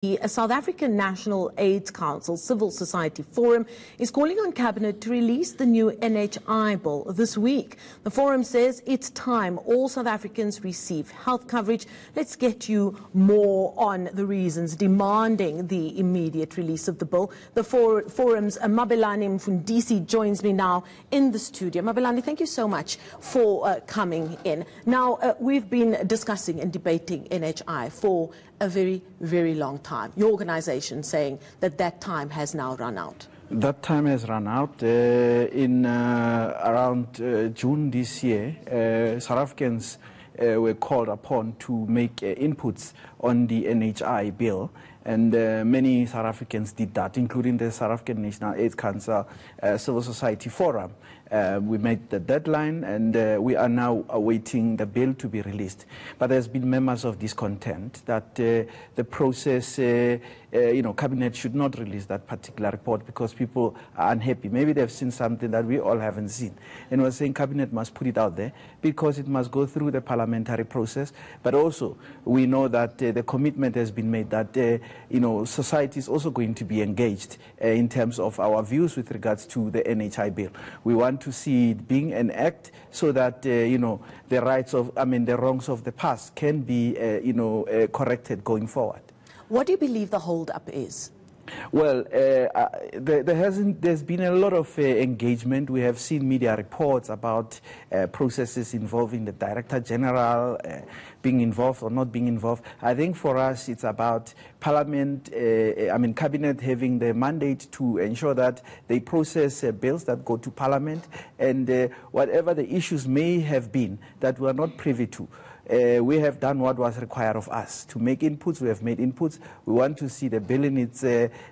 The South African National AIDS Council Civil Society Forum is calling on Cabinet to release the new NHI bill this week. The forum says it's time all South Africans receive health coverage. Let's get you more on the reasons demanding the immediate release of the bill. The forum's Mabelani Mfundisi joins me now in the studio. Mabelani, thank you so much for coming in. Now, we've been discussing and debating NHI for a very, very long time. Your organization saying that that time has now run out. That time has run out. In around June this year, South Africans were called upon to make inputs on the NHI bill. And many South Africans did that, including the South African National AIDS Council Civil Society Forum. We made the deadline, and we are now awaiting the bill to be released. But there's been members of discontent that the process, Cabinet should not release that particular report because people are unhappy. Maybe they've seen something that we all haven't seen. And we're saying Cabinet must put it out there because it must go through the parliamentary process. But also, we know that the commitment has been made that society is also going to be engaged in terms of our views with regards to the NHI bill. We want to see it being an act so that the wrongs of the past can be corrected going forward. What do you believe the hold-up is? Well, there's been a lot of engagement. We have seen media reports about processes involving the Director General being involved or not being involved. I think for us it's about Parliament, Cabinet having the mandate to ensure that they process bills that go to Parliament, and whatever the issues may have been that we are not privy to. We have done what was required of us to make inputs. We have made inputs. We want to see the bill in its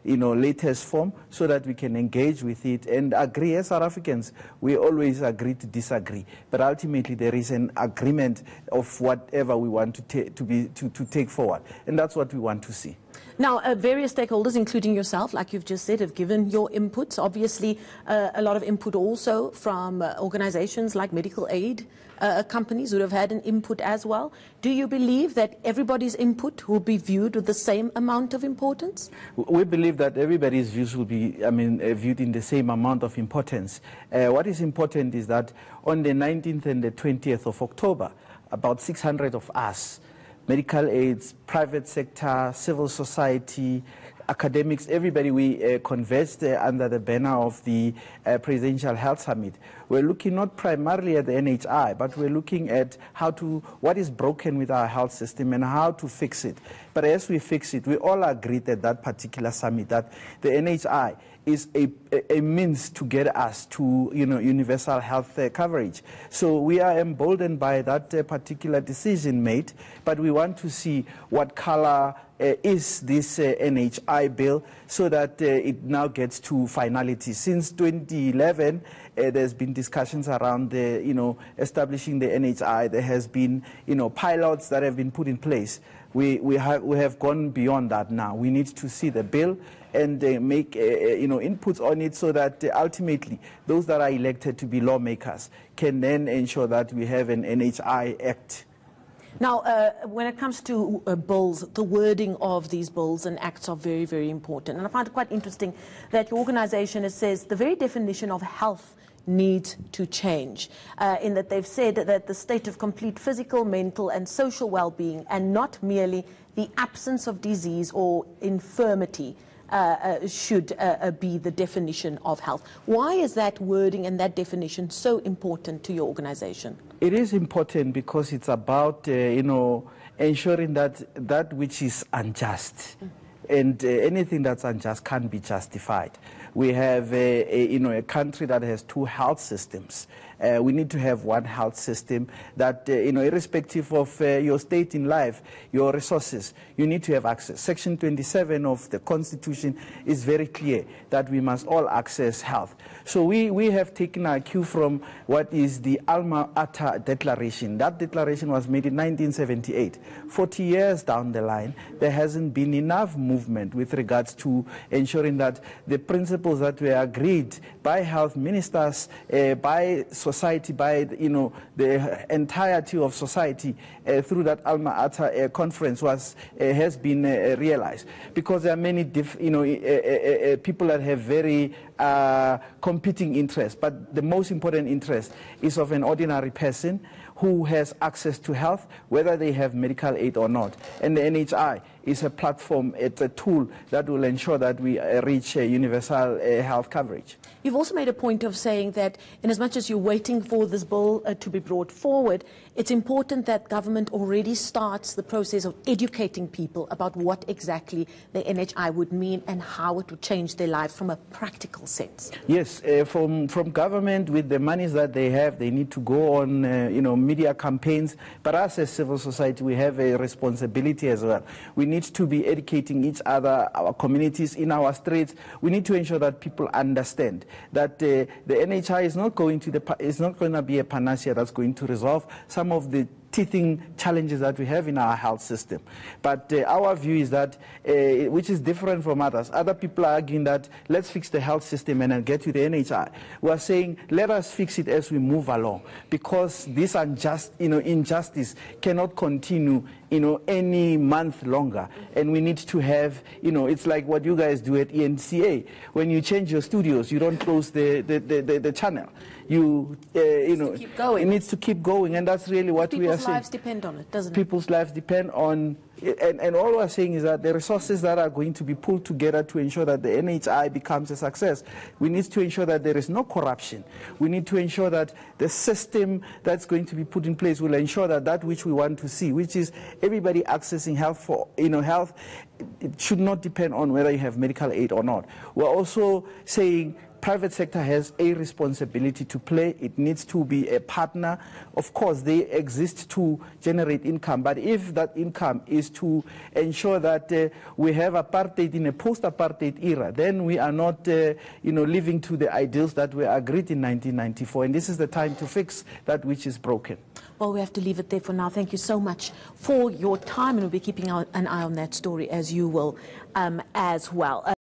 latest form so that we can engage with it and agree. As South Africans, we always agree to disagree, but ultimately there is an agreement of whatever we want to take forward, and that's what we want to see. Now, various stakeholders, including yourself, like you've just said, have given your inputs. Obviously, a lot of input also from organizations like medical aid companies who have had an input as well. Do you believe that everybody's input will be viewed with the same amount of importance? We believe that everybody's views will be viewed in the same amount of importance. What is important is that on the 19th and the 20th of October, about 600 of us, medical aids, private sector, civil society, academics, everybody, we converged under the banner of the Presidential Health Summit. We're looking not primarily at the NHI, but we're looking at what is broken with our health system and how to fix it. But as we fix it, we all agreed at that particular summit that the NHI is a means to get us to universal health coverage. So we are emboldened by that particular decision made, but we want to see what color is this NHI bill so that it now gets to finality. Since 2011, there's been discussions around establishing the NHI. There has been pilots that have been put in place. We have gone beyond that now. We need to see the bill and make inputs on it so that ultimately those that are elected to be lawmakers can then ensure that we have an NHI Act. Now, when it comes to bills, the wording of these bills and acts are very, very important. And I find it quite interesting that your organization says the very definition of health needs to change, in that they've said that the state of complete physical, mental and social well-being, and not merely the absence of disease or infirmity, should be the definition of health. Why is that wording and that definition so important to your organization? It is important because it's about ensuring that that which is unjust and anything that's unjust can't be justified. We have a country that has two health systems. We need to have one health system that, irrespective of your state in life, your resources, you need to have access. Section 27 of the Constitution is very clear that we must all access health. So we have taken our cue from what is the Alma Ata Declaration. That declaration was made in 1978. 40 years down the line, there hasn't been enough movement with regards to ensuring that the principles that were agreed by health ministers, by society, by the entirety of society through that Alma Ata conference has been realized, because there are many people that have very competing interests, but the most important interest is of an ordinary person who has access to health, whether they have medical aid or not. And the NHI is a platform, it's a tool that will ensure that we reach universal health coverage. You've also made a point of saying that in as much as you're waiting for this bill to be brought forward, it's important that government already starts the process of educating people about what exactly the NHI would mean and how it would change their lives from a practical sense. Yes, from government, with the monies that they have, they need to go on media campaigns. But us as civil society, we have a responsibility as well. We need to be educating each other, our communities, in our streets. We need to ensure that people understand that the NHI is not going to be a panacea that's going to resolve some of the teething challenges that we have in our health system. But our view is that, which is different from others. Other people are arguing that let's fix the health system and then get to the NHI. We are saying let us fix it as we move along, because this injustice cannot continue any month longer. And we need to have, it's like what you guys do at ENCA. When you change your studios, you don't close the channel. It needs to keep going, and that's really what we are saying. People's lives depend on it, doesn't it? People's lives depend on and all we're saying is that the resources that are going to be pulled together to ensure that the NHI becomes a success, we need to ensure that there is no corruption. We need to ensure that the system that's going to be put in place will ensure that which we want to see, which is everybody accessing health health, it should not depend on whether you have medical aid or not. We're also saying private sector has a responsibility to play. It needs to be a partner. Of course, they exist to generate income, but if that income is to ensure that we have apartheid in a post-apartheid era, then we are not, living to the ideals that were agreed in 1994, and this is the time to fix that which is broken. Well, we have to leave it there for now. Thank you so much for your time, and we'll be keeping an eye on that story, as you will as well.